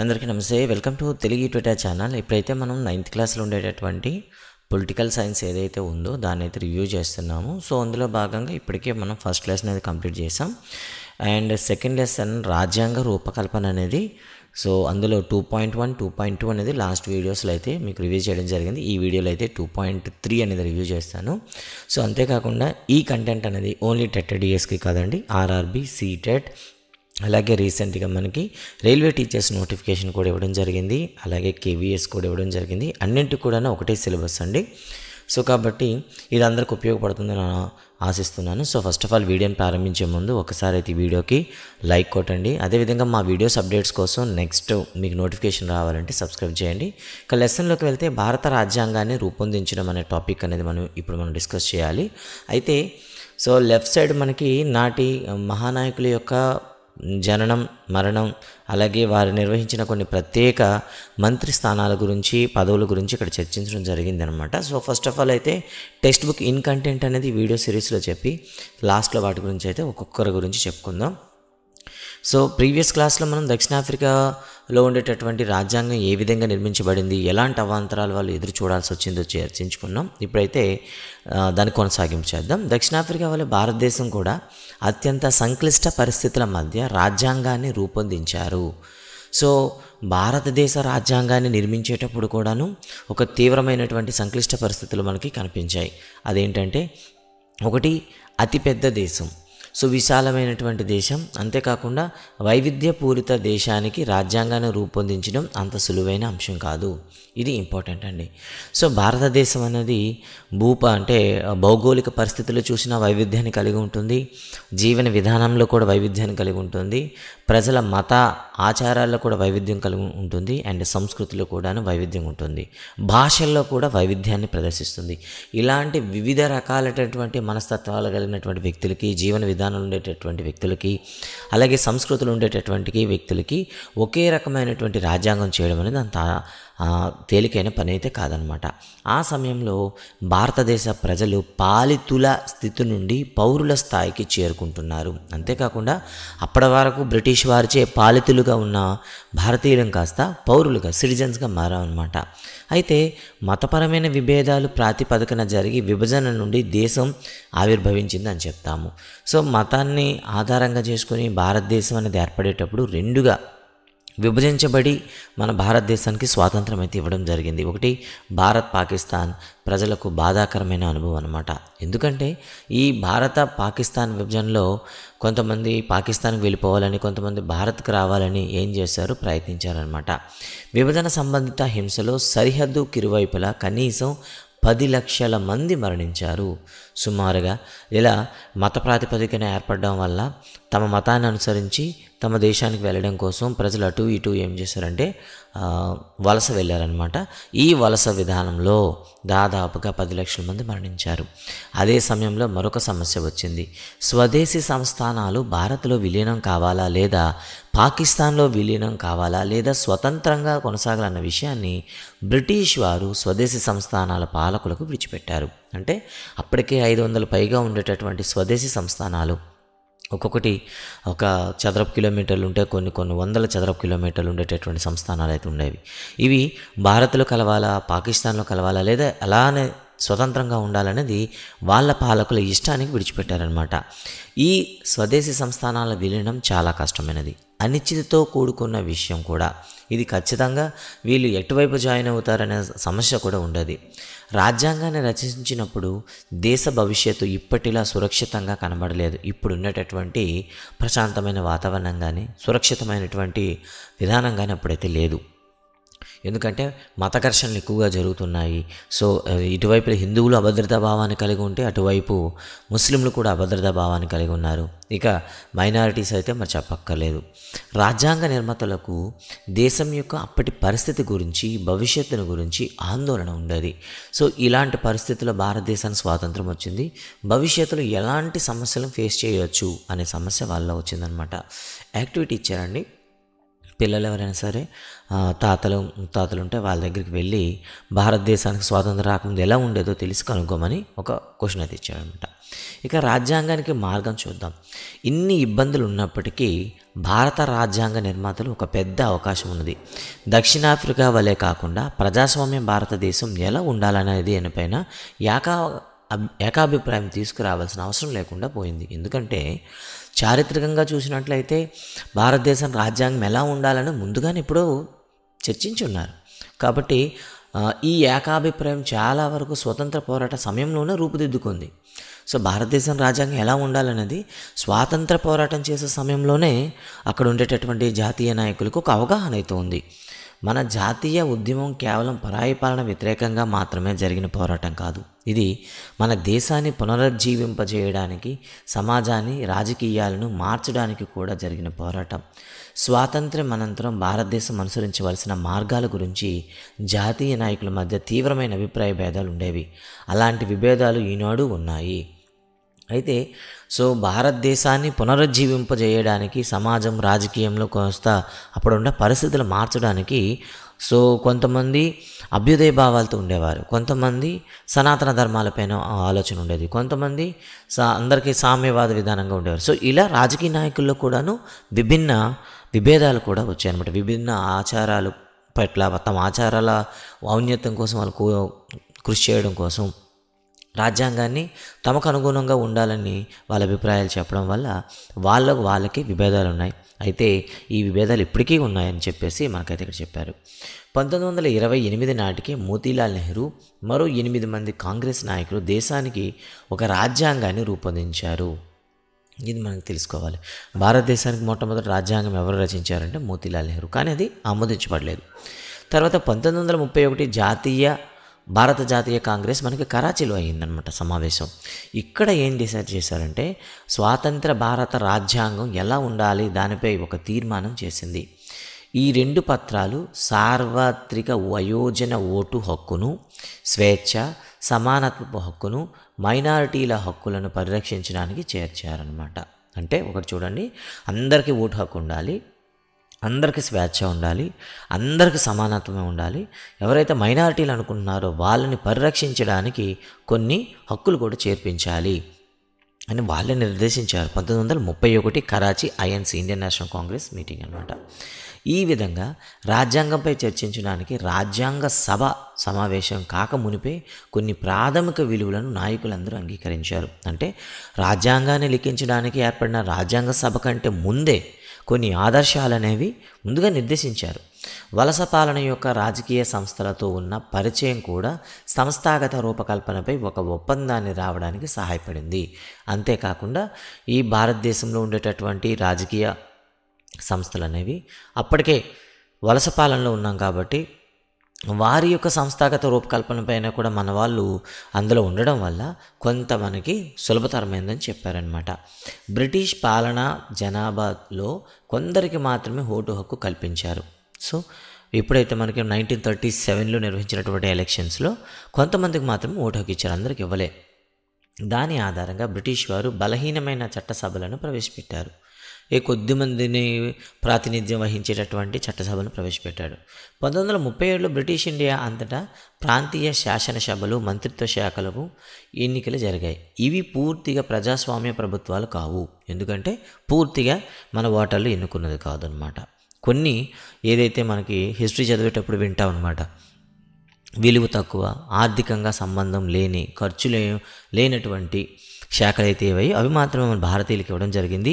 అందరికీ నమస్తే. Welcome to Telugu Twitter channel. ఇప్పుడైతే మనం 9th క్లాస్లో ఉండేటటువంటి పొలిటికల్ సైన్స్ ఏదైతే ఉందో దాన్ని అయితే రివ్యూ చేస్తున్నాము. సో అందులో భాగంగా ఇప్పటికే మనం ఫస్ట్ లెసన్ అనేది కంప్లీట్ చేసాం. అండ్ సెకండ్ లెసన్ రాజ్యాంగ రూపకల్పన అనేది, సో అందులో 2.1, 2.2 అనేది లాస్ట్ వీడియోస్లో అయితే మీకు రివ్యూ చేయడం జరిగింది. ఈ వీడియోలో అయితే 2.3 అనేది రివ్యూ చేస్తాను. సో అంతేకాకుండా ఈ కంటెంట్ అనేది ఓన్లీ టెట్ డిఎస్కి కాదండి, ఆర్ఆర్బి, సీటెట్, అలాగే రీసెంట్గా మనకి రైల్వే టీచర్స్ నోటిఫికేషన్ కూడా ఇవ్వడం జరిగింది, అలాగే కేవీఎస్ కూడా ఇవ్వడం జరిగింది. అన్నింటికి కూడా ఒకటే సిలబస్ అండి. సో కాబట్టి ఇది అందరికి ఉపయోగపడుతుందని ఆశిస్తున్నాను. సో ఫస్ట్ ఆఫ్ ఆల్ వీడియోని ప్రారంభించే ముందు ఒకసారి అయితే ఈ వీడియోకి లైక్ కొట్టండి. అదేవిధంగా మా వీడియోస్ అప్డేట్స్ కోసం నెక్స్ట్ మీకు నోటిఫికేషన్ రావాలంటే సబ్స్క్రైబ్ చేయండి. ఇక లెసన్లోకి వెళ్తే భారత రాజ్యాంగాన్ని రూపొందించడం అనే టాపిక్ అనేది మనం డిస్కస్ చేయాలి. అయితే సో లెఫ్ట్ సైడ్ మనకి నాటి మహానాయకుల యొక్క జననం, మరణం, అలాగే వారు నిర్వహించిన కొన్ని ప్రత్యేక మంత్రి స్థానాల గురించి, పదవుల గురించి ఇక్కడ చర్చించడం జరిగిందనమాట. సో ఫస్ట్ ఆఫ్ ఆల్ అయితే టెక్స్ట్ బుక్ ఇన్ కంటెంట్ అనేది వీడియో సిరీస్లో చెప్పి లాస్ట్లో వాటి గురించి అయితే ఒక్కొక్కరి గురించి చెప్పుకుందాం. సో ప్రీవియస్ క్లాస్లో మనం దక్షిణాఫ్రికాలో ఉండేటటువంటి రాజ్యాంగం ఏ విధంగా నిర్మించబడింది, ఎలాంటి అవాంతరాలు వాళ్ళు ఎదురు చూడాల్సి వచ్చిందో చర్చించుకున్నాం. ఇప్పుడైతే దాన్ని కొనసాగించేద్దాం. దక్షిణాఫ్రికా వల్ల భారతదేశం కూడా అత్యంత సంక్లిష్ట పరిస్థితుల మధ్య రాజ్యాంగాన్ని రూపొందించారు. సో భారతదేశ రాజ్యాంగాన్ని నిర్మించేటప్పుడు కూడాను ఒక తీవ్రమైనటువంటి సంక్లిష్ట పరిస్థితులు మనకి కనిపించాయి. అదేంటంటే, ఒకటి అతిపెద్ద దేశం, సో విశాలమైనటువంటి దేశం, అంతేకాకుండా వైవిధ్యపూరిత దేశానికి రాజ్యాంగాన్ని రూపొందించడం అంత సులువైన అంశం కాదు. ఇది ఇంపార్టెంట్ అండి. సో భారతదేశం అనేది భౌగోళిక పరిస్థితులు చూసిన వైవిధ్యాన్ని కలిగి ఉంటుంది, జీవన విధానంలో కూడా వైవిధ్యాన్ని కలిగి ఉంటుంది, ప్రజల మత ఆచారాల్లో కూడా వైవిధ్యం కలిగి ఉంటుంది, అండ్ సంస్కృతిలో కూడా వైవిధ్యం ఉంటుంది, భాషల్లో కూడా వైవిధ్యాన్ని ప్రదర్శిస్తుంది. ఇలాంటి వివిధ రకాలైనటువంటి మనస్తత్వాలు కలిగినటువంటి వ్యక్తులకి, జీవన విధానాలు ఉండేటటువంటి వ్యక్తులకి, అలాగే సంస్కృతులు ఉండేటటువంటి వ్యక్తులకి ఒకే రకమైనటువంటి రాజ్యాంగం చేయడం అనేది అంత తేలికైన పని అయితే కాదనమాట. ఆ సమయంలో భారతదేశ ప్రజలు పాలితుల స్థితి నుండి పౌరుల స్థాయికి చేరుకుంటున్నారు. అంతేకాకుండా అప్పటి వరకు బ్రిటిష్ వారిచే పాలితులుగా ఉన్న భారతీయులను కాస్త పౌరులుగా, సిటిజన్స్గా మారామన్నమాట. అయితే మతపరమైన విభేదాలు ప్రాతిపదికన జరిగి విభజన నుండి దేశం ఆవిర్భవించింది అని చెప్తాము. సో మతాన్ని ఆధారంగా చేసుకుని భారతదేశం అనేది ఏర్పడేటప్పుడు రెండుగా విభజించబడి మన భారతదేశానికి స్వాతంత్రం అయితే ఇవ్వడం జరిగింది. ఒకటి భారత్ పాకిస్తాన్ ప్రజలకు బాధాకరమైన అనుభవం అనమాట. ఎందుకంటే ఈ భారత పాకిస్తాన్ విభజనలో కొంతమంది పాకిస్తాన్కి వెళ్ళిపోవాలని, కొంతమంది భారత్కి రావాలని ఏం చేశారు, ప్రయత్నించారనమాట. విభజన సంబంధిత హింసలో సరిహద్దు కిరువైపులా కనీసం 10 లక్షల మంది మరణించారు. సుమారుగా ఇలా మత ప్రాతిపదికన ఏర్పడడం వల్ల తమ మతాన్ని అనుసరించి తమ దేశానికి వెళ్ళడం కోసం ప్రజలు అటు ఇటు ఏం చేశారంటే వలస వెళ్ళారనమాట. ఈ వలస విధానంలో దాదాపుగా 10 లక్షల మంది మరణించారు. అదే సమయంలో మరొక సమస్య వచ్చింది. స్వదేశీ సంస్థానాలు భారత్లో విలీనం కావాలా, లేదా పాకిస్తాన్లో విలీనం కావాలా, లేదా స్వతంత్రంగా కొనసాగాలన్న విషయాన్ని బ్రిటిష్ వారు స్వదేశీ సంస్థానాల పాలకులకు విడిచిపెట్టారు. అంటే అప్పటికే 500 పైగా ఉండేటటువంటి స్వదేశీ సంస్థానాలు, ఒక్కొక్కటి ఒక చదరపు కిలోమీటర్లు ఉంటే కొన్ని వందల చదరపు కిలోమీటర్లు ఉండేటటువంటి సంస్థానాలు అయితే ఉండేవి. ఇవి భారత్లో కలవాలా, పాకిస్తాన్లో కలవాలా, లేదా అలానే స్వతంత్రంగా ఉండాలనేది వాళ్ళ పాలకుల ఇష్టానికి విడిచిపెట్టారనమాట. ఈ స్వదేశీ సంస్థానాల విలీనం చాలా కష్టమైనది, అనిశ్చితితో కూడుకున్న విషయం కూడా. ఇది ఖచ్చితంగా వీళ్ళు ఎటువైపు జాయిన్ అవుతారనే సమస్య కూడా ఉండదు. రాజ్యాంగాన్ని రచించినప్పుడు దేశ భవిష్యత్తు ఇప్పటిలా సురక్షితంగా కనబడలేదు. ఇప్పుడు ఉన్నటువంటి ప్రశాంతమైన వాతావరణం కానీ, సురక్షితమైనటువంటి విధానం కానీ అప్పుడైతే లేదు. ఎందుకంటే మత ఘర్షణలు ఎక్కువగా జరుగుతున్నాయి. సో ఇటువైపు హిందువులు అభద్రతా భావాన్ని కలిగి ఉంటే, అటువైపు ముస్లింలు కూడా అభద్రతా భావాన్ని కలిగి ఉన్నారు. ఇక మైనారిటీస్ అయితే మరి చెప్పక్కర్లేదు. రాజ్యాంగ నిర్మాతలకు దేశం యొక్క అప్పటి పరిస్థితి గురించి, భవిష్యత్తును గురించి ఆందోళన ఉండేది. సో ఇలాంటి పరిస్థితుల్లో భారతదేశానికి స్వాతంత్రం వచ్చింది. భవిష్యత్తులో ఎలాంటి సమస్యలను ఫేస్ చేయవచ్చు అనే సమస్య వాళ్ళలో వచ్చిందనమాట. యాక్టివిటీ ఇచ్చారండి. పిల్లలు ఎవరైనా సరే తాతలు ఉంటే వాళ్ళ దగ్గరికి వెళ్ళి భారతదేశానికి స్వాతంత్రం రాకముందు ఎలా ఉండేదో తెలిసి కనుక్కోమని ఒక క్వశ్చన్ అయితే ఇచ్చాడనమాట. ఇక రాజ్యాంగానికి మార్గం చూద్దాం. ఇన్ని ఇబ్బందులు ఉన్నప్పటికీ భారత రాజ్యాంగ నిర్మాతలు ఒక పెద్ద అవకాశం ఉన్నది. దక్షిణాఫ్రికా వలె కాకుండా ప్రజాస్వామ్య భారతదేశం ఎలా ఉండాలనేది దానిపైన ఏకాభిప్రాయం తీసుకురావాల్సిన అవసరం లేకుండా పోయింది. ఎందుకంటే చారిత్రకంగా చూసినట్లయితే భారతదేశం రాజ్యాంగం ఎలా ఉండాలని ముందుగానే ఇప్పుడు చర్చించున్నారు. కాబట్టి ఈ ఏకాభిప్రాయం చాలా వరకు స్వతంత్ర పోరాట సమయంలోనే రూపుదిద్దుకుంది. సో భారతదేశం రాజ్యాంగం ఎలా ఉండాలన్నది స్వాతంత్ర పోరాటం చేసే సమయంలోనే అక్కడ ఉండేటటువంటి జాతీయ నాయకులకు ఒక అవగాహన అయితే ఉంది. మన జాతీయ ఉద్యమం కేవలం పరాయి పాలన వ్యతిరేకంగా మాత్రమే జరిగిన పోరాటం కాదు. ఇది మన దేశాన్ని పునరుజ్జీవింపజేయడానికి, సమాజాన్ని, రాజకీయాలను మార్చడానికి కూడా జరిగిన పోరాటం. స్వాతంత్ర్యం అనంతరం భారతదేశం అనుసరించవలసిన మార్గాల గురించి జాతీయ నాయకుల మధ్య తీవ్రమైన అభిప్రాయ భేదాలు ఉండేవి. అలాంటి విభేదాలు ఈనాడు ఉన్నాయి. అయితే భారతదేశాన్ని పునరుజ్జీవింపజేయడానికి, సమాజం, రాజకీయంలో అప్పుడున్న పరిస్థితులు మార్చడానికి కొంతమంది అభ్యుదయ భావాలతో ఉండేవారు, కొంతమంది సనాతన ధర్మాలపైన ఆలోచన ఉండేది, కొంతమంది అందరికీ సామ్యవాద విధానంగా ఉండేవారు. ఇలా రాజకీయ నాయకుల్లో కూడాను విభిన్న విభేదాలు కూడా వచ్చాయన్నమాట. విభిన్న ఆచారాలు పట్ల, తమ ఆచారాల ఔన్నత్యం కోసం వాళ్ళు కృషి చేయడం కోసం రాజ్యాంగాన్ని తమకు అనుగుణంగా ఉండాలని వాళ్ళ అభిప్రాయాలు చెప్పడం వల్ల వాళ్ళకి విభేదాలు ఉన్నాయి. అయితే ఈ విభేదాలు ఇప్పటికీ ఉన్నాయని చెప్పేసి మనకైతే ఇక్కడ చెప్పారు. 1928 నాటికి మోతీలాల్ నెహ్రూ మరో 8 మంది కాంగ్రెస్ నాయకులు దేశానికి ఒక రాజ్యాంగాన్ని రూపొందించారు. ఇది మనకు తెలుసుకోవాలి. భారతదేశానికి మొట్టమొదటి రాజ్యాంగం ఎవరు రచించారంటే మోతీలాల్ నెహ్రూ, కానీ అది ఆమోదించబడలేదు. తర్వాత 1931 భారత జాతీయ కాంగ్రెస్ మనకి కరాచీలో అయ్యిందనమాట సమావేశం. ఇక్కడ ఏం డిసైడ్ చేశారంటే స్వాతంత్ర భారత రాజ్యాంగం ఎలా ఉండాలి దానిపై ఒక తీర్మానం చేసింది. ఈ 2 పత్రాలు సార్వత్రిక వయోజన ఓటు హక్కును, స్వేచ్ఛ, సమానత్వపు హక్కును, మైనారిటీల హక్కులను పరిరక్షించడానికి చేర్చారనమాట. అంటే ఒకటి చూడండి, అందరికీ ఓటు హక్కు ఉండాలి, అందరికీ స్వేచ్ఛ ఉండాలి, అందరికీ సమానత్వమే ఉండాలి, ఎవరైతే మైనారిటీలు అనుకుంటున్నారో వాళ్ళని పరిరక్షించడానికి కొన్ని హక్కులు కూడా చేర్పించాలి అని వాళ్ళే నిర్దేశించారు. 1931 Karachi INC, Indian national Congress meeting అనమాట. ఈ విధంగా రాజ్యాంగంపై చర్చించడానికి రాజ్యాంగ సభ సమావేశం కాక మునిపే కొన్ని ప్రాథమిక విలువలను నాయకులందరూ అంగీకరించారు. అంటే రాజ్యాంగాన్ని లిఖించడానికి ఏర్పడిన రాజ్యాంగ సభ కంటే ముందే కొన్ని ఆదర్శాలు అనేవి ముందుగా నిర్దేశించారు. వలస పాలన యొక్క రాజకీయ సంస్థలతో ఉన్న పరిచయం కూడా సంస్థాగత రూపకల్పనపై ఒక ఒప్పందాన్ని రావడానికి సహాయపడింది. అంతేకాకుండా ఈ భారతదేశంలో ఉండేటటువంటి రాజకీయ సంస్థలు అనేవి అప్పటికే వలస పాలనలో ఉన్నాం కాబట్టి వారి యొక్క సంస్థాగత రూపకల్పన పైన కూడా మన వాళ్ళు అందులో ఉండడం వల్ల కొంత మనకి సులభతరమైందని చెప్పారనమాట. బ్రిటిష్ పాలనా జనాభాలో కొందరికి మాత్రమే ఓటు హక్కు కల్పించారు. ఎప్పుడైతే మనకి 1937లో నిర్వహించినటువంటి ఎలక్షన్స్లో కొంతమందికి మాత్రమే ఓటు హక్కు ఇచ్చారు, అందరికి ఇవ్వలే. దాని ఆధారంగా బ్రిటిష్ వారు బలహీనమైన చట్టసభలను ప్రవేశపెట్టారు. కొద్ది మందిని ప్రాతినిధ్యం వహించేటటువంటి చట్టసభను ప్రవేశపెట్టాడు. 1937లో బ్రిటిష్ ఇండియా అంతటా ప్రాంతీయ శాసనసభలు, మంత్రిత్వ శాఖలకు ఎన్నికలు జరిగాయి. ఇవి పూర్తిగా ప్రజాస్వామ్య ప్రభుత్వాలు కావు, ఎందుకంటే పూర్తిగా మన ఓటర్లు ఎన్నుకున్నది కాదనమాట. కొన్ని ఏదైతే మనకి హిస్టరీ చదివేటప్పుడు వింటాం అనమాట, విలువ తక్కువ, ఆర్థికంగా సంబంధం లేని, ఖర్చులు లేనటువంటి శాఖలు అయితే ఏవయ్యో అవి మాత్రమే మన భారతీయులకు ఇవ్వడం జరిగింది.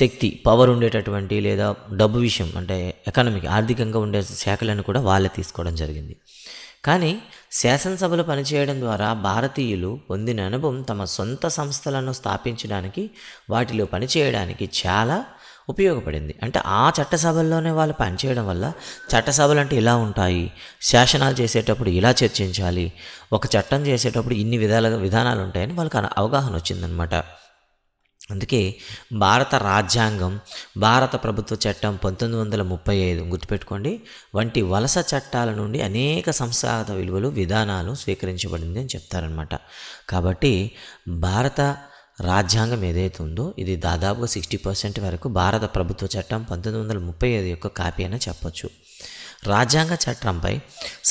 శక్తి, పవర్ ఉండేటటువంటి లేదా డబ్బు విషయం అంటే ఎకానమిక్, ఆర్థికంగా ఉండే శాఖలను కూడా వాళ్ళే తీసుకోవడం జరిగింది. కానీ శాసనసభలో పనిచేయడం ద్వారా భారతీయులు పొందిన అనుభవం తమ సొంత సంస్థలను స్థాపించడానికి, వాటిలో పనిచేయడానికి చాలా ఉపయోగపడింది. అంటే ఆ చట్టసభల్లోనే వాళ్ళు పనిచేయడం వల్ల చట్టసభలు అంటే ఇలా ఉంటాయి, శాసనాలు చేసేటప్పుడు ఇలా చర్చించాలి, ఒక చట్టం చేసేటప్పుడు ఇన్ని విధానాలు ఉంటాయని వాళ్ళకి అవగాహన వచ్చిందనమాట. అందుకే భారత రాజ్యాంగం, భారత ప్రభుత్వ చట్టం 1935 గుర్తుపెట్టుకోండి వంటి వలస చట్టాల నుండి అనేక సంస్థాగత విలువలు, విధానాలు స్వీకరించబడింది అని చెప్తారనమాట. కాబట్టి భారత రాజ్యాంగం ఏదైతే ఉందో ఇది దాదాపుగా 60% వరకు భారత ప్రభుత్వ చట్టం 1935 యొక్క కాపీ అని చెప్పొచ్చు. రాజ్యాంగ చట్టంపై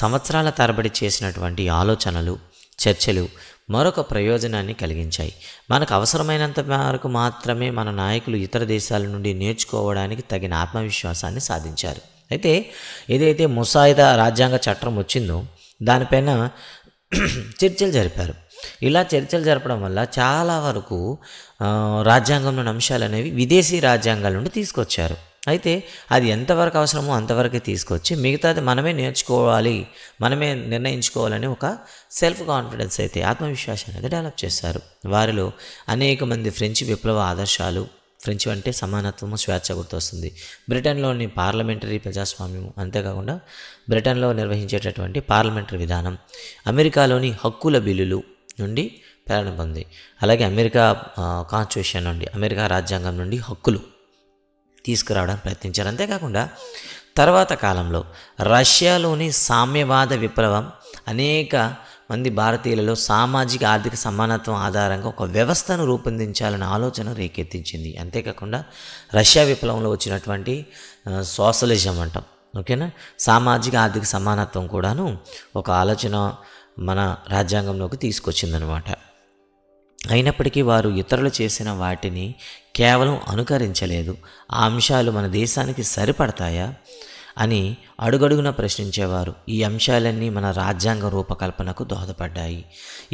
సంవత్సరాల తరబడి చేసినటువంటి ఆలోచనలు, చర్చలు మరొక ప్రయోజనాన్ని కలిగించాయి. మనకు అవసరమైనంత మేరకు మాత్రమే మన నాయకులు ఇతర దేశాల నుండి నేర్చుకోవడానికి తగిన ఆత్మవిశ్వాసాన్ని సాధించారు. అయితే ఏదైతే ముసాయిదా రాజ్యాంగ చట్టం వచ్చిందో దానిపైన చర్చలు జరిపారు. ఇలా చర్చలు జరపడం వల్ల చాలా వరకు రాజ్యాంగంలోని అంశాలు అనేవి విదేశీ రాజ్యాంగాల నుండి తీసుకొచ్చారు. అయితే అది ఎంతవరకు అవసరమో అంతవరకే తీసుకొచ్చి మిగతాది మనమే నేర్చుకోవాలి, మనమే నిర్ణయించుకోవాలని ఒక సెల్ఫ్ కాన్ఫిడెన్స్ అయితే ఆత్మవిశ్వాసం అనేది డెవలప్ చేశారు. వారిలో అనేక మంది ఫ్రెంచ్ విప్లవ ఆదర్శాలు, ఫ్రెంచ్ అంటే సమానత్వము, స్వేచ్ఛ గుర్తొస్తుంది. బ్రిటన్లోని పార్లమెంటరీ ప్రజాస్వామ్యం, అంతేకాకుండా బ్రిటన్లో నిర్వహించేటటువంటి పార్లమెంటరీ విధానం, అమెరికాలోని హక్కుల బిల్లులు నుండి ప్రేరణ పొంది, అలాగే అమెరికా కాన్స్టిట్యూషన్ నుండి, అమెరికా రాజ్యాంగం నుండి హక్కులు తీసుకురావడానికి ప్రయత్నించారు. అంతేకాకుండా తర్వాత కాలంలో రష్యాలోని సామ్యవాద విప్లవం అనేక మంది భారతీయులలో సామాజిక ఆర్థిక సమానత్వం ఆధారంగా ఒక వ్యవస్థను రూపొందించాలనే ఆలోచన రేకెత్తించింది. అంతేకాకుండా రష్యా విప్లవంలో వచ్చినటువంటి సోషలిజం అంటాం, ఓకేనా, సామాజిక ఆర్థిక సమానత్వం కూడాను ఒక ఆలోచన మన రాజ్యాంగంలోకి తీసుకొచ్చిందనమాట. అయినప్పటికీ వారు ఇతరులు చేసిన వాటిని కేవలం అనుకరించలేదు. ఆ అంశాలు మన దేశానికి సరిపడతాయా అని అడుగడుగున ప్రశ్నించేవారు. ఈ అంశాలన్నీ మన రాజ్యాంగ రూపకల్పనకు దోహదపడ్డాయి.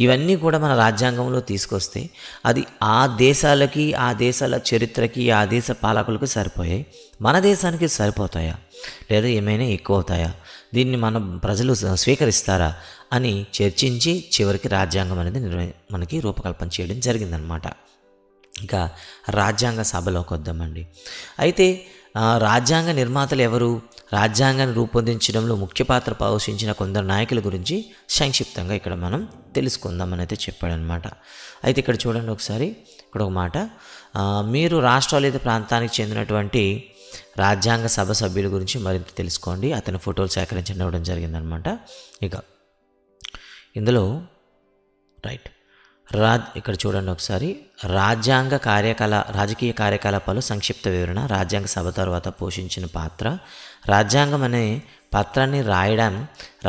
ఇవన్నీ కూడా మన రాజ్యాంగంలో తీసుకొస్తే అది ఆ దేశాలకి, ఆ దేశాల చరిత్రకి, ఆ దేశ పాలకులకు సరిపోయాయి. మన దేశానికి సరిపోతాయా లేదా ఏమైనా ఎక్కువ అవుతాయా, దీన్ని మన ప్రజలు స్వీకరిస్తారా అని చర్చించి చివరికి రాజ్యాంగం అనేది మనకి రూపకల్పన చేయడం జరిగిందనమాట. ఇక రాజ్యాంగ సభలోకి వద్దామండి. అయితే రాజ్యాంగ నిర్మాతలు ఎవరు? రాజ్యాంగాన్ని రూపొందించడంలో ముఖ్య పాత్ర పోషించిన కొందరు నాయకుల గురించి సంక్షిప్తంగా ఇక్కడ మనం తెలుసుకుందామని అయితే చెప్పాడనమాట. అయితే ఇక్కడ చూడండి ఒకసారి, ఇక్కడ ఒక మాట, మీరు రాష్ట్రాలు లేదా ప్రాంతానికి చెందినటువంటి రాజ్యాంగ సభ సభ్యుల గురించి మరింత తెలుసుకోండి. అతని ఫోటోలు సేకరించడం ఇవ్వడం జరిగిందనమాట. ఇక ఇందులో రైట్ ఇక్కడ చూడండి ఒకసారి, రాజకీయ కార్యకలాపాలు సంక్షిప్త వివరణ, రాజ్యాంగ సభ తర్వాత పోషించిన పాత్ర, రాజ్యాంగం అనే పత్రాన్ని రాయడం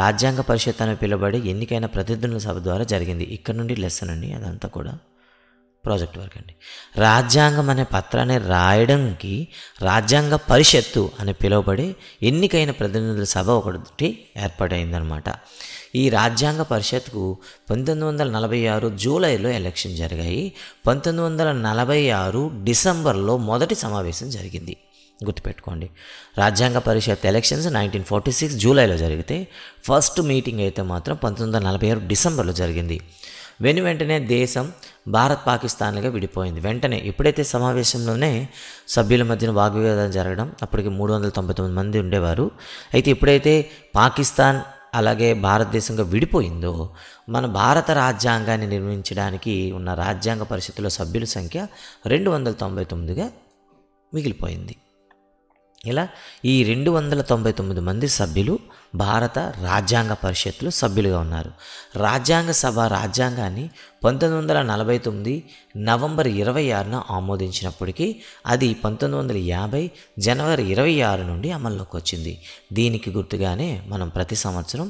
రాజ్యాంగ పరిషత్ అని పిలువబడి ఎన్నికైన ప్రతినిధుల సభ ద్వారా జరిగింది. ఇక్కడ నుండి లెసన్ అండి, అదంతా కూడా ప్రాజెక్ట్ వర్క్ అండి. రాజ్యాంగం అనే పత్రాన్ని రాయడానికి రాజ్యాంగ పరిషత్తు అని పిలువబడి ఎన్నికైన ప్రతినిధుల సభ ఒకటి ఏర్పాటైందనమాట. ఈ రాజ్యాంగ పరిషత్కు 1946 జూలైలో ఎలక్షన్ జరిగాయి. 1946 డిసెంబర్లో మొదటి సమావేశం జరిగింది. గుర్తుపెట్టుకోండి, రాజ్యాంగ పరిషత్ ఎలక్షన్స్ 1946 జూలైలో జరిగితే ఫస్ట్ మీటింగ్ అయితే మాత్రం 1946 డిసెంబర్లో జరిగింది. వెంటనే దేశం భారత్ పాకిస్తాన్లుగా విడిపోయింది. వెంటనే ఎప్పుడైతే సమావేశంలోనే సభ్యుల మధ్యన వాగ్వివాదం జరగడం, అప్పటికి 399 మంది ఉండేవారు. అయితే ఎప్పుడైతే పాకిస్తాన్ అలాగే భారతదేశంగా విడిపోయిందో మన భారత రాజ్యాంగాన్ని నిర్మించడానికి ఉన్న రాజ్యాంగ పరిషత్తులో సభ్యుల సంఖ్య 299గా మిగిలిపోయింది. ఇలా ఈ 299 మంది సభ్యులు భారత రాజ్యాంగ పరిషత్తులో సభ్యులుగా ఉన్నారు. రాజ్యాంగ సభ రాజ్యాంగాన్ని 1949 నవంబర్ 26న ఆమోదించినప్పటికీ అది 1950 జనవరి 26 నుండి అమల్లోకి వచ్చింది. దీనికి గుర్తుగానే మనం ప్రతి సంవత్సరం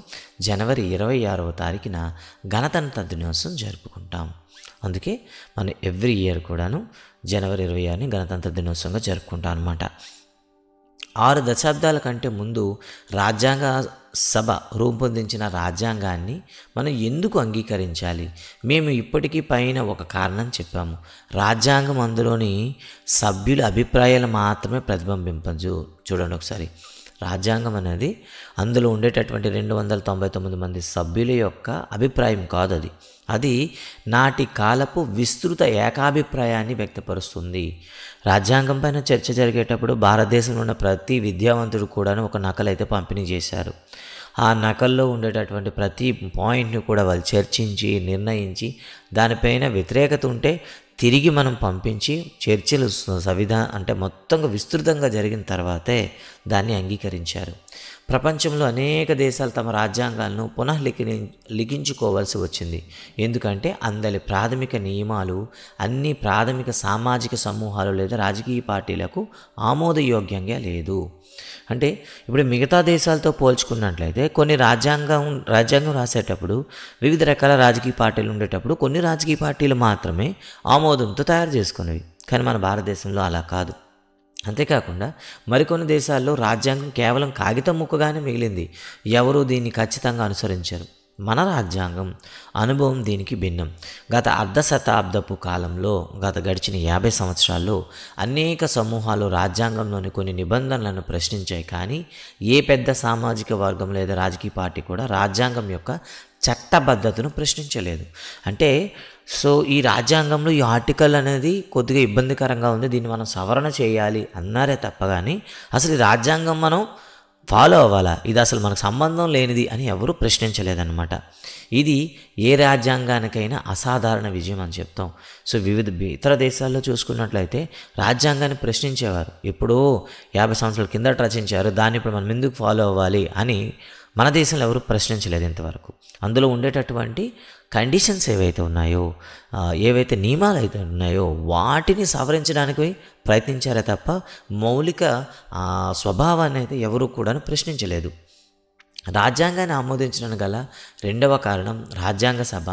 జనవరి 26వ తారీఖున గణతంత్ర దినోత్సవం జరుపుకుంటాం. అందుకే మనం ఎవ్రీ ఇయర్ కూడాను జనవరి 26ని గణతంత్ర దినోత్సవంగా జరుపుకుంటాం అన్నమాట. 6 దశాబ్దాల కంటే ముందు రాజ్యాంగ సభ రూపొందించిన రాజ్యాంగాన్ని మనం ఎందుకు అంగీకరించాలి? మేము ఇప్పటికీ పైన ఒక కారణం చెప్పాము. రాజ్యాంగం అందులోని సభ్యుల అభిప్రాయాలు మాత్రమే ప్రతిబింబింపదు. చూడండి ఒకసారి, రాజ్యాంగం అనేది అందులో ఉండేటటువంటి 299 మంది సభ్యుల యొక్క అభిప్రాయం కాదు. అది నాటి కాలపు విస్తృత ఏకాభిప్రాయాన్ని వ్యక్తపరుస్తుంది. రాజ్యాంగం పైన చర్చ జరిగేటప్పుడు భారతదేశంలో ఉన్న ప్రతి విద్యావంతుడు కూడా ఒక నకలు అయితే పంపిణీ చేశారు. ఆ నకల్లో ఉండేటటువంటి ప్రతి పాయింట్ని కూడా వాళ్ళు చర్చించి నిర్ణయించి దానిపైన వ్యతిరేకత ఉంటే తిరిగి మనం పంపించి చర్చలు మొత్తంగా విస్తృతంగా జరిగిన తర్వాతే దాన్ని అంగీకరించారు. ప్రపంచంలో అనేక దేశాలు తమ రాజ్యాంగాలను లిఖించుకోవాల్సి వచ్చింది. ఎందుకంటే అందరి ప్రాథమిక నియమాలు అన్ని ప్రాథమిక సామాజిక సమూహాలు లేదా రాజకీయ పార్టీలకు ఆమోదయోగ్యంగా లేదు. అంటే ఇప్పుడు మిగతా దేశాలతో పోల్చుకున్నట్లయితే కొన్ని రాజ్యాంగం రాసేటప్పుడు వివిధ రకాల రాజకీయ పార్టీలు ఉండేటప్పుడు కొన్ని రాజకీయ పార్టీలు మాత్రమే ఆమోదంతో తయారు చేసుకునేవి. కానీ మన భారతదేశంలో అలా కాదు. అంతేకాకుండా మరికొన్ని దేశాల్లో రాజ్యాంగం కేవలం కాగితం ముక్కగానే మిగిలింది. ఎవరూ దీన్ని ఖచ్చితంగా అనుసరించారు. మన రాజ్యాంగం అనుభవం దీనికి భిన్నం. గత అర్ధ శతాబ్దపు కాలంలో గడిచిన 50 సంవత్సరాల్లో అనేక సమూహాలు రాజ్యాంగంలోని కొన్ని నిబంధనలను ప్రశ్నించాయి. కానీ ఏ పెద్ద సామాజిక వర్గం లేదా రాజకీయ పార్టీ కూడా రాజ్యాంగం యొక్క చట్టబద్ధతను ప్రశ్నించలేదు. అంటే ఈ రాజ్యాంగంలో ఈ ఆర్టికల్ అనేది కొద్దిగా ఇబ్బందికరంగా ఉంది, దీన్ని మనం సవరణ చేయాలి అన్నారే తప్ప కానీ అసలు ఈ రాజ్యాంగం మనం ఫాలో అవ్వాలా, ఇది అసలు మనకు సంబంధం లేనిది అని ఎవరూ ప్రశ్నించలేదన్నమాట. ఇది ఏ రాజ్యాంగానికైనా అసాధారణ విజయం అని చెప్తాం. వివిధ ఇతర దేశాల్లో చూసుకున్నట్లయితే రాజ్యాంగాన్ని ప్రశ్నించేవారు. ఎప్పుడో 50 సంవత్సరాల కిందట రచించారు, దాన్ని ఇప్పుడు మనం ఎందుకు ఫాలో అవ్వాలి అని మన దేశంలో ఎవరు ప్రశ్నించలేదు ఇంతవరకు. అందులో ఉండేటటువంటి కండిషన్స్ ఏవైతే ఉన్నాయో, ఏవైతే నియమాలు అయితే ఉన్నాయో వాటిని సవరించడానికి ప్రయత్నించారే తప్ప మౌలిక స్వభావాన్ని అయితే ఎవరు కూడా ప్రశ్నించలేదు. రాజ్యాంగాన్ని ఆమోదించడానికి గల రెండవ కారణం రాజ్యాంగ సభ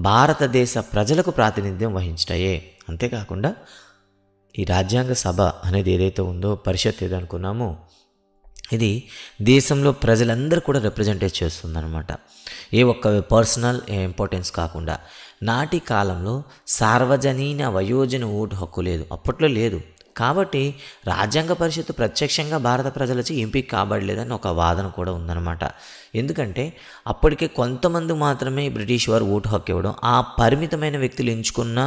భారతదేశ ప్రజలకు ప్రాతినిధ్యం వహించటయే. అంతేకాకుండా ఈ రాజ్యాంగ సభ అనేది ఏదైతే ఉందో, పరిషత్ ఏదో అనుకున్నామో, ఇది దేశంలో ప్రజలందరూ కూడా రిప్రజెంటేట్ చేస్తుందన్నమాట. ఏ ఒక్క పర్సనల్ ఇంపార్టెన్స్ కాకుండా. నాటి కాలంలో సార్వజనీన వయోజన ఓటు హక్కు లేదు, అప్పట్లో లేదు. కాబట్టి రాజ్యాంగ పరిషత్తు ప్రత్యక్షంగా భారత ప్రజలచే ఎంపిక కాబడలేదని ఒక వాదన కూడా ఉందన్నమాట. ఎందుకంటే అప్పటికే కొంతమంది మాత్రమే బ్రిటిష్ వారు ఓటు హక్కు ఇవ్వడం, ఆ పరిమితమైన వ్యక్తులు ఎంచుకున్న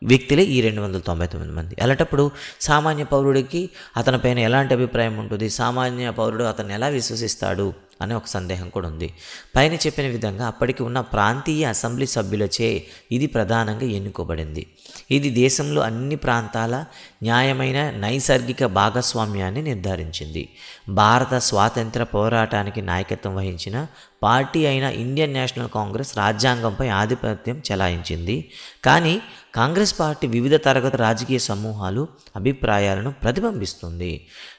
వ్యక్తులే ఈ 299 మంది. అలాంటప్పుడు సామాన్య పౌరుడికి అతనిపైన ఎలాంటి అభిప్రాయం ఉంటుంది, సామాన్య పౌరుడు అతన్ని ఎలా విశ్వసిస్తాడు అనే ఒక సందేహం కూడా ఉంది. పైన చెప్పిన విధంగా అప్పటికి ఉన్న ప్రాంతీయ అసెంబ్లీ సభ్యులచే ఇది ప్రధానంగా ఎన్నుకోబడింది. ఇది దేశంలో అన్ని ప్రాంతాల న్యాయమైన నైసర్గిక భాగస్వామ్యాన్ని నిర్ధారించింది. భారత స్వాతంత్ర పోరాటానికి నాయకత్వం వహించిన పార్టీ అయిన ఇండియన్ నేషనల్ కాంగ్రెస్ రాజ్యాంగంపై ఆధిపత్యం చెలాయించింది. కానీ కాంగ్రెస్ పార్టీ వివిధ తరగతి రాజకీయ సమూహాలు అభిప్రాయాలను ప్రతిబింబిస్తుంది.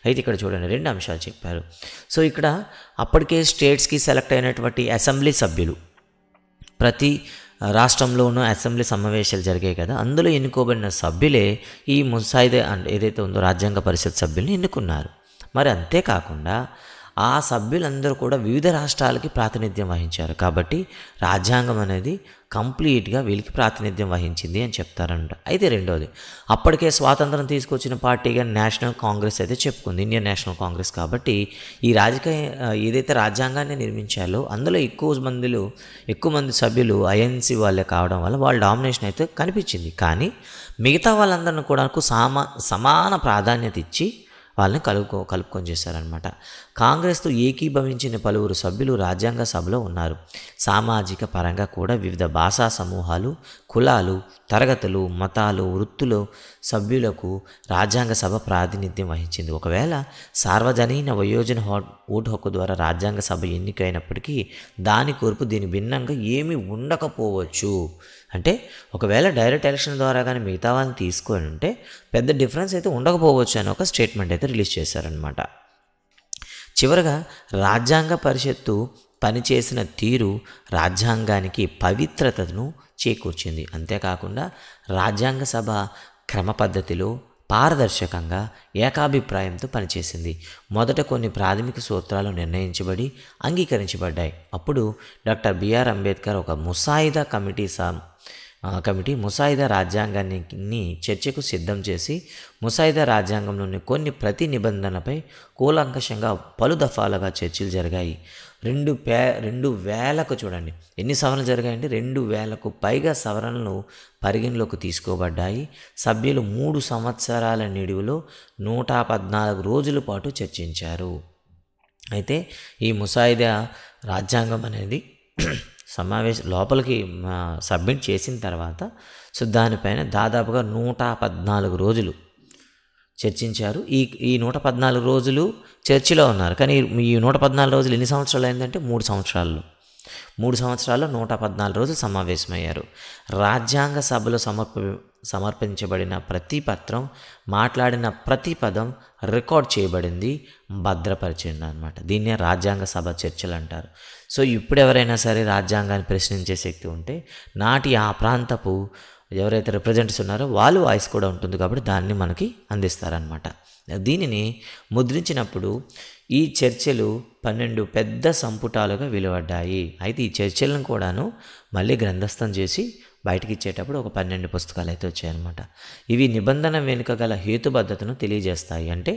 అయితే ఇక్కడ చూడండి, 2 అంశాలు చెప్పారు. ఇక్కడ అప్పటికే స్టేట్స్కి సెలెక్ట్ అయినటువంటి అసెంబ్లీ సభ్యులు, ప్రతి రాష్ట్రంలోనూ అసెంబ్లీ సమావేశాలు జరిగాయి కదా, అందులో ఎన్నుకోబడిన సభ్యులే ఈ ముసాయిదా ఏదైతే ఉందో రాజ్యాంగ పరిషత్ సభ్యుల్ని ఎన్నుకున్నారు. మరి అంతేకాకుండా ఆ సభ్యులందరూ కూడా వివిధ రాష్ట్రాలకి ప్రాతినిధ్యం వహించారు. కాబట్టి రాజ్యాంగం అనేది కంప్లీట్గా వీళ్ళకి ప్రాతినిధ్యం వహించింది అని చెప్తారంట. అయితే రెండోది, అప్పటికే స్వాతంత్రం తీసుకొచ్చిన పార్టీగా నేషనల్ కాంగ్రెస్ అయితే చెప్పుకుంది, ఇండియన్ నేషనల్ కాంగ్రెస్. కాబట్టి ఈ ఏదైతే రాజ్యాంగాన్ని నిర్మించాలో అందులో ఎక్కువ మంది సభ్యులు ఐఎన్సీ వాళ్ళే కావడం వల్ల వాళ్ళ డామినేషన్ అయితే కనిపించింది. కానీ మిగతా వాళ్ళందరినీ కూడా సమాన ప్రాధాన్యత ఇచ్చి వాళ్ళని కలుపుకొని చేశారనమాట. కాంగ్రెస్తో ఏకీభవించిన పలువురు సభ్యులు రాజ్యాంగ సభలో ఉన్నారు. సామాజిక పరంగా కూడా వివిధ భాషా సమూహాలు, కులాలు, తరగతులు, మతాలు, వృత్తులు సభ్యులకు రాజ్యాంగ సభ ప్రాతినిధ్యం వహించింది. ఒకవేళ సార్వజనీన వయోజన ఓటు హక్కు ద్వారా రాజ్యాంగ సభ ఎన్నికైనప్పటికీ దాని కూర్పు దీని భిన్నంగా ఏమీ ఉండకపోవచ్చు. అంటే ఒకవేళ డైరెక్ట్ ఎలక్షన్ ద్వారా కానీ మిగతా వాళ్ళని తీసుకొని ఉంటే పెద్ద డిఫరెన్స్ అయితే ఉండకపోవచ్చు అని ఒక స్టేట్మెంట్ అయితే రిలీజ్ చేశారనమాట. చివరగా రాజ్యాంగ పరిషత్తు పనిచేసిన తీరు రాజ్యాంగానికి పవిత్రతను చేకూర్చింది. అంతేకాకుండా రాజ్యాంగ సభ క్రమ పద్ధతిలో పారదర్శకంగా ఏకాభిప్రాయంతో పనిచేసింది. మొదట కొన్ని ప్రాథమిక సూత్రాలు నిర్ణయించబడి అంగీకరించబడ్డాయి. అప్పుడు డాక్టర్ బిఆర్ అంబేద్కర్ ఒక ముసాయిదా కమిటీ ముసాయిదా రాజ్యాంగాన్ని చర్చకు సిద్ధం చేసి ముసాయిదా రాజ్యాంగంలోని కొన్ని ప్రతి నిబంధనలపై కూలంకషంగా పలు దఫాలుగా చర్చలు జరిగాయి. 2000కు చూడండి ఎన్ని సవరణలు జరిగాయంటే 2000కు పైగా సవరణలు పరిగణలోకి తీసుకోబడ్డాయి. సభ్యులు 3 సంవత్సరాల నిడివిలో 114 రోజుల పాటు చర్చించారు. అయితే ఈ ముసాయిదా రాజ్యాంగం అనేది లోపలికి సబ్మిట్ చేసిన తర్వాత దానిపైన దాదాపుగా 114 రోజులు చర్చించారు. ఈ ఈ 114 రోజులు చర్చిలో ఉన్నారు. కానీ ఈ 114 రోజులు ఎన్ని సంవత్సరాలు అయిందంటే 3 సంవత్సరాల్లో 3 సంవత్సరాల్లో 114 రోజులు సమావేశమయ్యారు. రాజ్యాంగ సభలో సమర్పించబడిన ప్రతి పత్రం, మాట్లాడిన ప్రతి పదం రికార్డ్ చేయబడింది, భద్రపరిచింది అనమాట. దీన్నే రాజ్యాంగ సభ చర్చలు అంటారు. సో ఇప్పుడు ఎవరైనా సరే రాజ్యాంగాన్ని ప్రశ్నించే శక్తి ఉంటే నాటి ఆ ప్రాంతపు ఎవరైతే రిప్రజెంటేటివ్స్ ఉన్నారో వాళ్ళు వాయిస్ కూడా ఉంటుంది కాబట్టి దాన్ని మనకి అందిస్తారనమాట. దీనిని ముద్రించినప్పుడు ఈ చర్చలు 12 పెద్ద సంపుటాలుగా వెలువడ్డాయి. అయితే ఈ చర్చలను కూడాను మళ్ళీ గ్రంథస్థం చేసి బయటికి ఇచ్చేటప్పుడు ఒక 12 పుస్తకాలు అయితే వచ్చాయన్నమాట. ఇవి నిబంధన వెనుక గల హేతుబద్ధతను తెలియజేస్తాయి. అంటే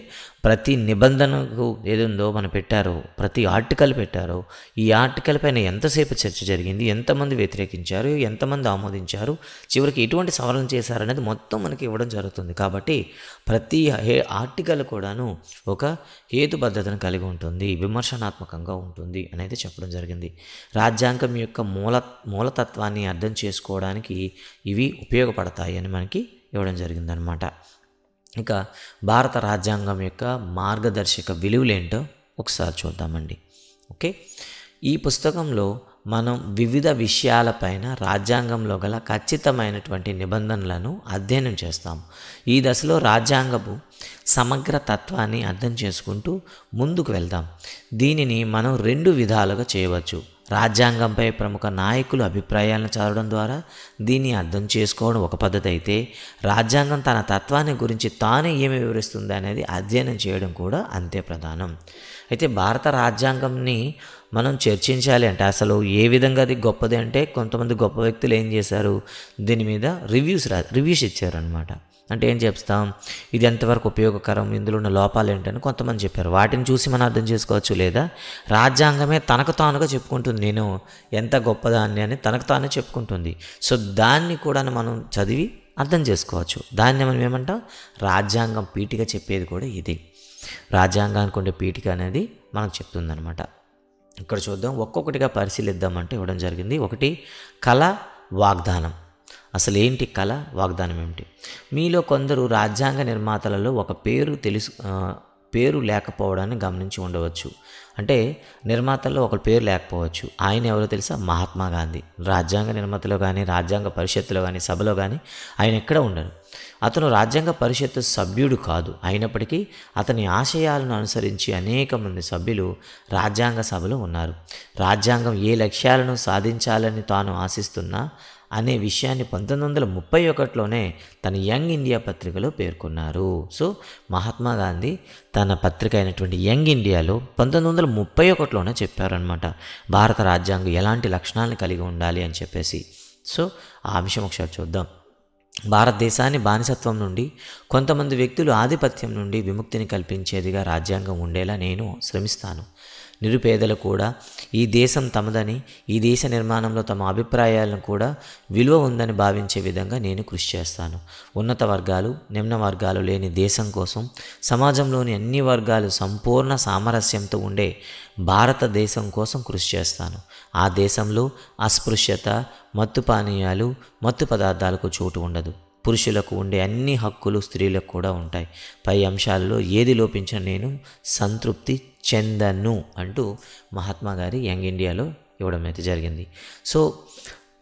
ప్రతి నిబంధనకు ఏదుందో మనం పెట్టారో, ప్రతి ఆర్టికల్ పెట్టారో, ఈ ఆర్టికల్ పైన ఎంతసేపు చర్చ జరిగింది, ఎంతమంది వ్యతిరేకించారు, ఎంతమంది ఆమోదించారు, చివరికి ఎటువంటి సవరణ చేశారనేది మొత్తం మనకి ఇవ్వడం జరుగుతుంది. కాబట్టి ప్రతి ఆర్టికల్ కూడాను ఒక హేతుబద్ధతను కలిగి ఉంటుంది, విమర్శనాత్మకంగా ఉంటుంది అనేది చెప్పడం జరిగింది. రాజ్యాంగం యొక్క మూలతత్వాన్ని అర్థం చేసుకోవడానికి ఇవి ఉపయోగపడతాయి అని మనకి ఇవ్వడం జరిగిందనమాట. ఇక భారత రాజ్యాంగం యొక్క మార్గదర్శక విలువలేంటో ఒకసారి చూద్దామండి. ఓకే, ఈ పుస్తకంలో మనం వివిధ విషయాలపైన రాజ్యాంగంలో గల ఖచ్చితమైనటువంటి నిబంధనలను అధ్యయనం చేస్తాం. ఈ దశలో రాజ్యాంగపు సమగ్ర తత్వాన్ని అర్థం చేసుకుంటూ ముందుకు వెళ్దాం. దీనిని మనం 2 విధాలుగా చేయవచ్చు. రాజ్యాంగంపై ప్రముఖ నాయకుల అభిప్రాయాలను చదవడం ద్వారా దీన్ని అర్థం చేసుకోవడం ఒక పద్ధతి అయితే, రాజ్యాంగం తన తత్వాన్ని గురించి తానే ఏమి వివరిస్తుంది అనేది అధ్యయనం చేయడం కూడా అంతే ప్రధానం. అయితే భారత రాజ్యాంగంని మనం చర్చించాలి అంటే అసలు ఏ విధంగా అది గొప్పది అంటే, కొంతమంది గొప్ప వ్యక్తులు ఏం చేశారు, దీని మీద రివ్యూస్ ఇచ్చారనమాట. అంటే ఏం చెప్తాం, ఇది ఎంతవరకు ఉపయోగకరం, ఇందులో ఉన్న లోపాలు ఏంటని కొంతమంది చెప్పారు. వాటిని చూసి మనం అర్థం చేసుకోవచ్చు. లేదా రాజ్యాంగమే తనకు తానుగా చెప్పుకుంటుంది, నేను ఎంత గొప్పదాన్ని అని తనకు తానే చెప్పుకుంటుంది. సో దాన్ని కూడా మనం చదివి అర్థం చేసుకోవచ్చు. దాన్ని మనం ఏమంటాం, రాజ్యాంగం పీఠిక చెప్పేది కూడా ఇది. రాజ్యాంగానికి ఉండే పీఠిక అనేది మనకు చెప్తుందనమాట. ఇక్కడ చూద్దాం, ఒక్కొక్కటిగా పరిశీలిద్దామంటే ఇవ్వడం జరిగింది. 1 కళ, వాగ్దానం. అసలు ఏంటి కళ, వాగ్దానం ఏమిటి? మీలో కొందరు రాజ్యాంగ నిర్మాతలలో ఒక పేరు లేకపోవడాన్ని గమనించి ఉండవచ్చు. అంటే నిర్మాతల్లో ఒక పేరు లేకపోవచ్చు. ఆయన ఎవరో తెలుసా? మహాత్మా గాంధీ. రాజ్యాంగ నిర్మాతలో కానీ, రాజ్యాంగ పరిషత్తులో కానీ, సభలో కానీ ఆయన ఎక్కడ ఉండరు. అతను రాజ్యాంగ పరిషత్తు సభ్యుడు కాదు. అయినప్పటికీ అతని ఆశయాలను అనుసరించి అనేక మంది సభ్యులు రాజ్యాంగ సభలో ఉన్నారు. రాజ్యాంగం ఏ లక్ష్యాలను సాధించాలని తాను ఆశిస్తున్నా అనే విషయాన్ని 1931లోనే తన యంగ్ ఇండియా పత్రికలో పేర్కొన్నారు. సో మహాత్మా గాంధీ తన పత్రిక అయినటువంటి యంగ్ ఇండియాలో 1931లోనే చెప్పారనమాట, భారత రాజ్యాంగం ఎలాంటి లక్షణాలను కలిగి ఉండాలి అని చెప్పేసి. సో ఆ అంశం ఒకసారి చూద్దాం. భారతదేశాన్ని బానిసత్వం నుండి, కొంతమంది వ్యక్తులు ఆధిపత్యం నుండి విముక్తిని కల్పించేదిగా రాజ్యాంగం ఉండేలా నేను శ్రమిస్తాను. నిరుపేదలు కూడా ఈ దేశం తమదని, ఈ దేశ నిర్మాణంలో తమ అభిప్రాయాలను కూడా విలువ ఉందని భావించే విధంగా నేను కృషి చేస్తాను. ఉన్నత వర్గాలు, నిమ్న వర్గాలు లేని దేశం కోసం సమాజంలోని అన్ని వర్గాలు సంపూర్ణ సామరస్యంతో ఉండే భారతదేశం కోసం కృషి చేస్తాను. ఆ దేశంలో అస్పృశ్యత, మత్తు పానీయాలు, మత్తు పదార్థాలకు చోటు ఉండదు. పురుషులకు ఉండే అన్ని హక్కులు స్త్రీలకు కూడా ఉంటాయి. పై అంశాలలో ఏది లోపించిన నేను సంతృప్తి చెందను అంటూ మహాత్మా గారి యంగ్ ఇండియాలో ఇవ్వడం అయితే జరిగింది. సో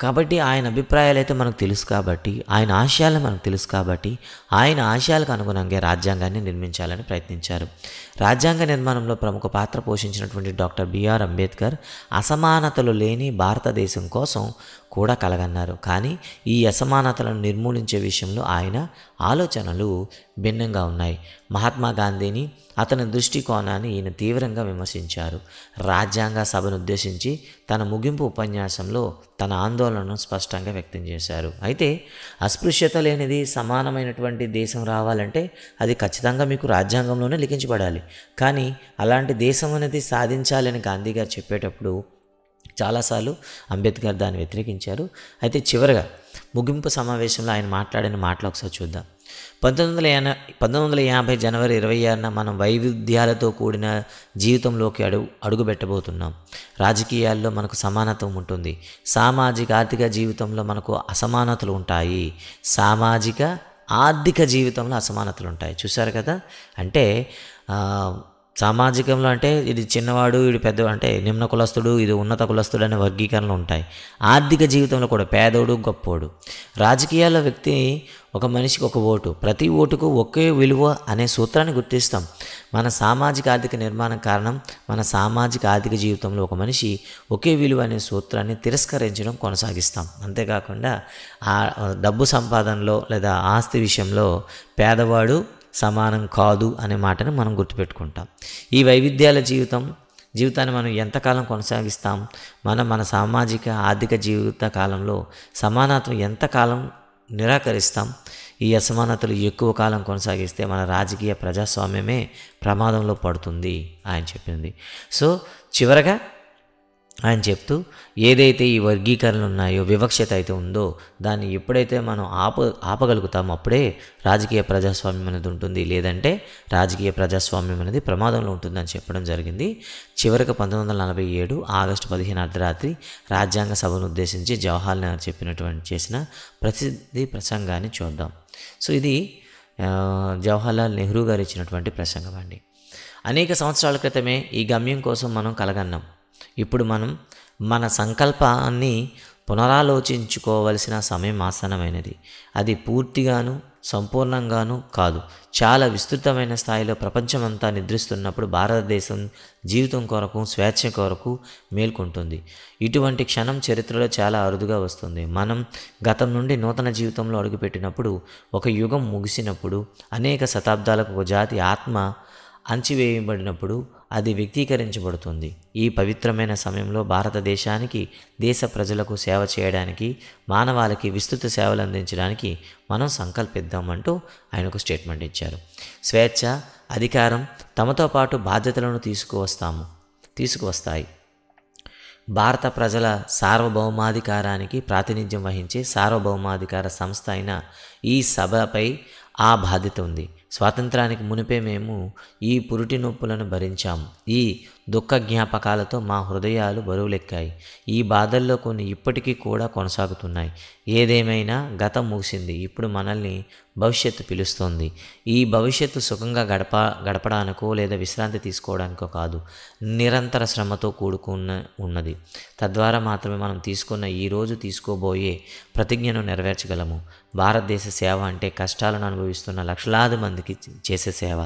కాబట్టి ఆయన అభిప్రాయాలు అయితే మనకు తెలుసు కాబట్టి, ఆయన ఆశయాలు మనకు తెలుసు కాబట్టి, ఆయన ఆశయాలకు అనుగుణంగా రాజ్యాంగాన్ని నిర్మించాలని ప్రయత్నించారు. రాజ్యాంగ నిర్మాణంలో ప్రముఖ పాత్ర పోషించినటువంటి డాక్టర్ బిఆర్ అంబేద్కర్ అసమానతలు లేని భారతదేశం కోసం కూడా కలగన్నారు. కానీ ఈ అసమానతలను నిర్మూలించే విషయంలో ఆయన ఆలోచనలు భిన్నంగా ఉన్నాయి. మహాత్మా గాంధీని, అతని దృష్టికోణాన్ని ఈయన తీవ్రంగా విమర్శించారు. రాజ్యాంగ సభను ఉద్దేశించి తన ముగింపు ఉపన్యాసంలో తన ఆందోళనను స్పష్టంగా వ్యక్తం చేశారు. అయితే అస్పృశ్యత లేనిది సమానమైనటువంటి దేశం రావాలంటే అది ఖచ్చితంగా మీకు రాజ్యాంగంలోనే లిఖించబడాలి. కానీ అలాంటి దేశం అనేది సాధించాలని గాంధీ గారు చెప్పేటప్పుడు చాలాసార్లు అంబేద్కర్ దాన్ని వ్యతిరేకించారు. అయితే చివరగా ముగింపు సమావేశంలో ఆయన మాట్లాడిన మాటలు ఒకసారి చూద్దాం. 1950 జనవరి 26న మనం వైవిధ్యాలతో కూడిన జీవితంలోకి అడుగుపెట్టబోతున్నాం. రాజకీయాల్లో మనకు సమానత్వం ఉంటుంది. సామాజిక ఆర్థిక జీవితంలో మనకు అసమానతలు ఉంటాయి. సామాజిక ఆర్థిక జీవితంలో అసమానతలు ఉంటాయి. చూశారు కదా, అంటే సామాజికంలో అంటే ఇది చిన్నవాడు, ఇది పెద్ద, అంటే నిమ్న కులస్తుడు, ఇది ఉన్నత కులస్తుడు అనే వర్గీకరణలు ఉంటాయి. ఆర్థిక జీవితంలో కూడా పేదోడు, గొప్పోడు. రాజకీయాల్లో వ్యక్తి, ఒక మనిషికి ఒక ఓటు, ప్రతి ఓటుకు ఒకే విలువ అనే సూత్రాన్ని గుర్తిస్తాం. మన సామాజిక ఆర్థిక నిర్మాణం కారణం మన సామాజిక ఆర్థిక జీవితంలో ఒక మనిషి ఒకే విలువ అనే సూత్రాన్ని తిరస్కరించడం కొనసాగిస్తాం. అంతేకాకుండా ఆ డబ్బు సంపాదనలో లేదా ఆస్తి విషయంలో పేదవాడు సమానం కాదు అనే మాటను మనం గుర్తుపెట్టుకుంటాం. ఈ వైవిధ్యాల జీవితాన్ని మనం ఎంతకాలం కొనసాగిస్తాం? మన సామాజిక ఆర్థిక జీవిత కాలంలో సమానత్వం ఎంతకాలం నిరాకరిస్తాం? ఈ అసమానతలు ఎక్కువ కాలం కొనసాగిస్తే మన రాజకీయ ప్రజాస్వామ్యమే ప్రమాదంలో పడుతుంది ఆయన చెప్పింది. సో చివరగా ఆయన చెప్తూ, ఏదైతే ఈ వర్గీకరణలు ఉన్నాయో, వివక్షత అయితే ఉందో, దాన్ని ఎప్పుడైతే మనం ఆపగలుగుతామో అప్పుడే రాజకీయ ప్రజాస్వామ్యం అనేది ఉంటుంది, లేదంటే రాజకీయ ప్రజాస్వామ్యం అనేది ప్రమాదంలో ఉంటుందని చెప్పడం జరిగింది. చివరికి 1947 ఆగస్టు 15 అర్ధరాత్రి రాజ్యాంగ సభను ఉద్దేశించి జవహర్లాల్ నెహ్రూ చేసిన ప్రసిద్ధి ప్రసంగాన్ని చూద్దాం. సో ఇది జవహర్లాల్ నెహ్రూ గారు ఇచ్చినటువంటి ప్రసంగం అండి. అనేక సంవత్సరాల క్రితమే ఈ గమ్యం కోసం మనం కలగన్నాం. ఇప్పుడు మనం మన సంకల్పాన్ని పునరాలోచించుకోవలసిన సమయం ఆసన్నమైనది. అది పూర్తిగాను సంపూర్ణంగాను కాదు, చాలా విస్తృతమైన స్థాయిలో ప్రపంచమంతా నిద్రిస్తున్నప్పుడు భారతదేశం జీవితం కొరకు, స్వేచ్ఛ కొరకు మేల్కొంటుంది. ఇటువంటి క్షణం చరిత్రలో చాలా అరుదుగా వస్తుంది. మనం గతం నుండి నూతన జీవితంలో అడుగుపెట్టినప్పుడు, ఒక యుగం ముగిసినప్పుడు, అనేక శతాబ్దాలకు ఒక జాతి ఆత్మ అణచివేయబడినప్పుడు అది వ్యక్తీకరించబడుతుంది. ఈ పవిత్రమైన సమయంలో భారతదేశానికి, దేశ ప్రజలకు సేవ చేయడానికి, మానవాళికి విస్తృత సేవలు అందించడానికి మనం సంకల్పిద్దామంటూ ఆయన ఒక స్టేట్మెంట్ ఇచ్చారు. స్వేచ్ఛ, అధికారం తమతో పాటు బాధ్యతలను తీసుకువస్తాయి. భారత ప్రజల సార్వభౌమాధికారానికి ప్రాతినిధ్యం వహించే సార్వభౌమాధికార సంస్థ అయిన ఈ సభపై ఆ బాధ్యత ఉంది. స్వాతంత్రానికి మునిపే మేము ఈ పురిటి నొప్పులను భరించాము. ఈ దుఃఖ జ్ఞాపకాలతో మా హృదయాలు బరువులెక్కాయి. ఈ బాధల్లో కొన్ని ఇప్పటికీ కూడా కొనసాగుతున్నాయి. ఏదేమైనా గతం ముగిసింది. ఇప్పుడు మనల్ని భవిష్యత్తు పిలుస్తోంది. ఈ భవిష్యత్తు సుఖంగా గడపడానికో లేదా విశ్రాంతి తీసుకోవడానికో కాదు, నిరంతర శ్రమతో ఉన్నది. తద్వారా మాత్రమే మనం ఈరోజు తీసుకోబోయే ప్రతిజ్ఞను నెరవేర్చగలము. భారతదేశ సేవ అంటే కష్టాలను అనుభవిస్తున్న లక్షలాది మందికి చేసే సేవ.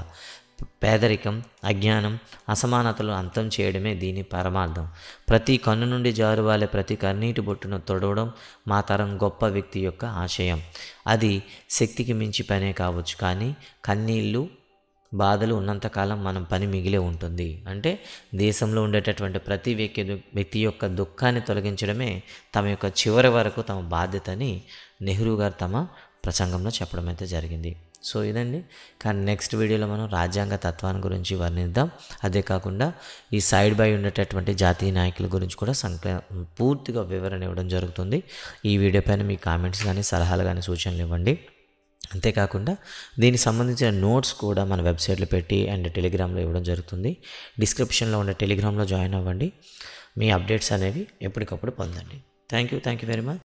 పేదరికం, అజ్ఞానం, అసమానతలు అంతం చేయడమే దీని పరమార్థం. ప్రతి కన్ను నుండి జారువాలే ప్రతి కన్నీటి బొట్టును తొడవడం మా తరం గొప్ప వ్యక్తి యొక్క ఆశయం. అది శక్తికి మించి పనే కావచ్చు, కానీ కన్నీళ్ళు, బాధలు ఉన్నంతకాలం మనం పని మిగిలే ఉంటుంది. అంటే దేశంలో ఉండేటటువంటి ప్రతి వ్యక్తి యొక్క దుఃఖాన్ని తొలగించడమే తమ యొక్క చివరి వరకు తమ బాధ్యతని నెహ్రూ గారు తమ ప్రసంగంలో చెప్పడం అయితే జరిగింది. సో ఇదండి. కానీ నెక్స్ట్ వీడియోలో మనం రాజ్యాంగ తత్వాన్ని గురించి వర్ణిద్దాం. అదే కాకుండా ఈ సైడ్ బై ఉండేటటువంటి జాతీయ నాయకుల గురించి కూడా పూర్తిగా వివరణ ఇవ్వడం జరుగుతుంది. ఈ వీడియో పైన మీ కామెంట్స్ కానీ, సలహాలు కానీ, సూచనలు ఇవ్వండి. అంతేకాకుండా దీనికి సంబంధించిన నోట్స్ కూడా మన వెబ్సైట్లో పెట్టి అండ్ టెలిగ్రామ్లో ఇవ్వడం జరుగుతుంది. డిస్క్రిప్షన్లో ఉండే టెలిగ్రామ్లో జాయిన్ అవ్వండి. మీ అప్డేట్స్ అనేవి ఎప్పటికప్పుడు పొందండి. Thank you very much.